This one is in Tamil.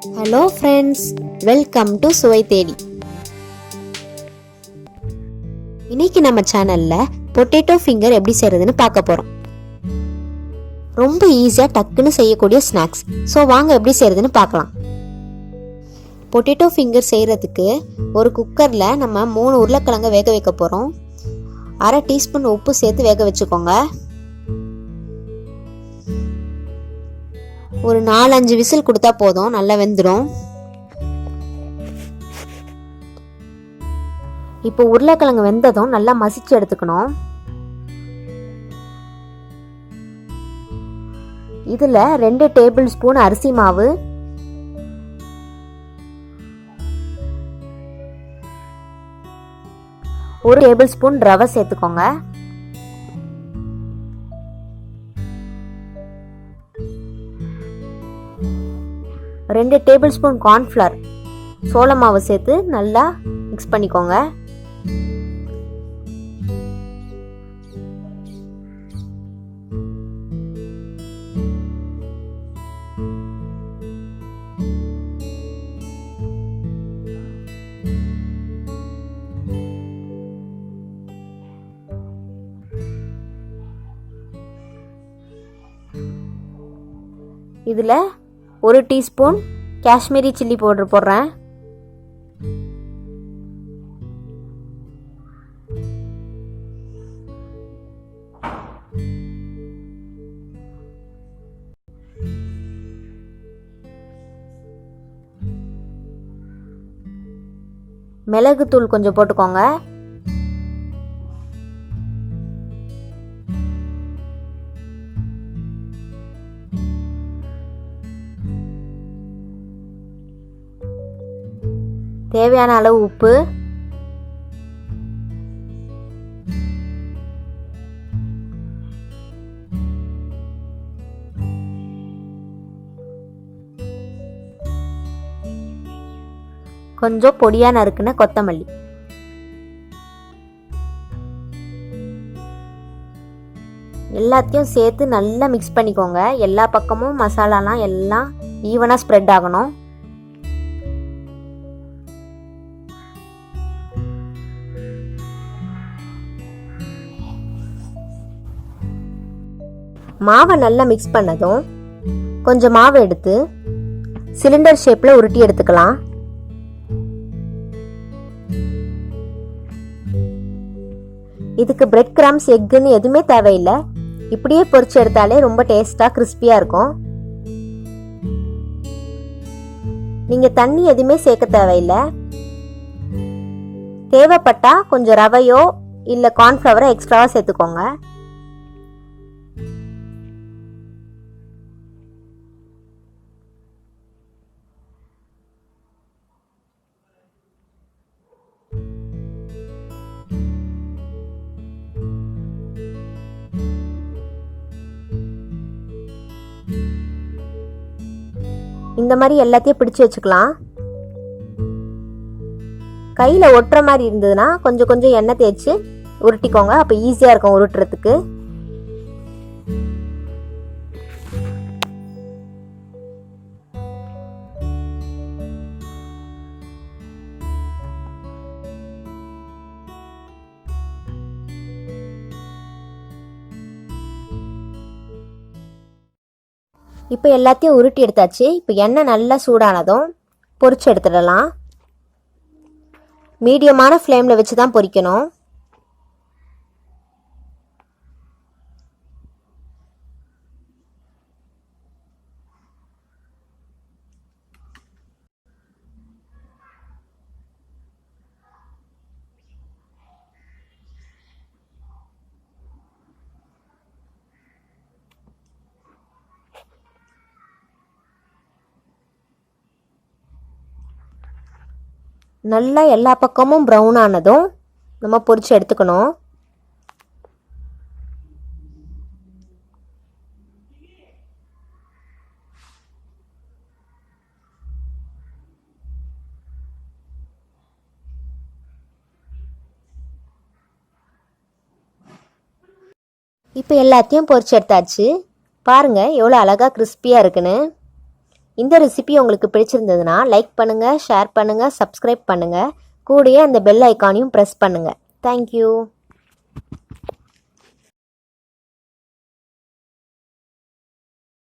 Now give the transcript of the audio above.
ஹலோ ஃப்ரெண்ட்ஸ், வெல்கம் டு சுவை தேடி. இன்னைக்கு நம்ம சேனல்ல பொட்டேட்டோ ஃபிங்கர் எப்படி செய்யறதுன்னு பார்க்க போறோம். ரொம்ப ஈஸியா டக்குன்னு செய்யக்கூடிய ஸ்நாக்ஸ். ஸோ வாங்க எப்படி செய்யறதுன்னு பார்க்கலாம். பொட்டேட்டோ ஃபிங்கர் செய்யறதுக்கு ஒரு குக்கர்ல நம்ம 3 உருளைக்கிழங்க வேக வைக்க போறோம். 1/2 டீஸ்பூன் உப்பு சேர்த்து வேக வச்சுக்கோங்க. ஒரு 4-5 விசில் கொடுத்தா போதும், நல்லா வெந்துடும். இப்போ உருளைக்கிழங்கு வெந்ததும் நல்லா மசிச்சு எடுத்துக்கணும். இதுல 2 டேபிள் ஸ்பூன் அரிசி மாவு, 1 டேபிள் ஸ்பூன் ரவை சேர்த்துக்கோங்க. 2 டேபிள் ஸ்பூன் கார்ன்ஃப்ளவர் சோள மாவு சேர்த்து நல்லா மிக்ஸ் பண்ணிக்கோங்க. இதுல 1 டீஸ்பூன் காஷ்மீரி சில்லி பவுடர் போடுறேன். மிளகுத்தூள் கொஞ்சம் போட்டுக்கோங்க. தேவையான அளவு உப்பு, கொஞ்சம் பொடியா நறுக்குன கொத்தமல்லி. எல்லாத்தையும் சேர்த்து நல்லா மிக்ஸ் பண்ணிக்கோங்க. எல்லா பக்கமும் மசாலாலாம் எல்லாம் ஈவனா ஸ்ப்ரெட் ஆகணும். மாவை நல்லா மிக்ஸ் பண்ணதும் கொஞ்சம் மாவு எடுத்து சிலிண்டர் ஷேப்ல உருட்டி எடுத்துக்கலாம். இதுக்கு பிரெட் கிரம்ஸ், எக்குன்னு எதுவுமே தேவையில்லை. இப்படியே பொரிச்சு எடுத்தாலே ரொம்ப டேஸ்டா கிறிஸ்பியா இருக்கும். நீங்க தண்ணி எதுவுமே சேர்க்க தேவையில்லை. தேவைப்பட்டா கொஞ்சம் ரவையோ இல்ல கார்ன்ஃப்ளவரோ எக்ஸ்ட்ராவா சேர்த்துக்கோங்க. இந்த மாதிரி எல்லாத்தையும் பிடிச்சு வச்சுக்கலாம். கையில ஒட்டுற மாதிரி இருந்ததுன்னா கொஞ்சம் கொஞ்சம் எண்ணெய் தேய்ச்சி உருட்டிக்கோங்க. அப்ப ஈஸியா இருக்கும் உருட்டுறதுக்கு. இப்போ எல்லாத்தையும் உருட்டி எடுத்தாச்சு. இப்போ எண்ணெய் நல்லா சூடானதும் பொரிச்சு எடுத்துடலாம். மீடியமான ஃப்ளேமில் வச்சு தான் பொரிக்கணும். நல்லா எல்லா பக்கமும் ப்ரௌன் ஆனதும் நம்ம பொரிச்சு எடுத்துக்கணும். இப்போ எல்லாத்தையும் பொரிச்சு எடுத்தாச்சு. பாருங்க எவ்வளோ அழகாக கிறிஸ்பியாக இருக்குன்னு. இந்த ரெசிபி உங்களுக்கு பிடிச்சிருந்ததுன்னா லைக் பண்ணுங்கள், ஷேர் பண்ணுங்கள், சப்ஸ்கிரைப் பண்ணுங்கள். கூடயே அந்த பெல் ஐக்கானையும் ப்ரெஸ் பண்ணுங்கள். தேங்க்யூ.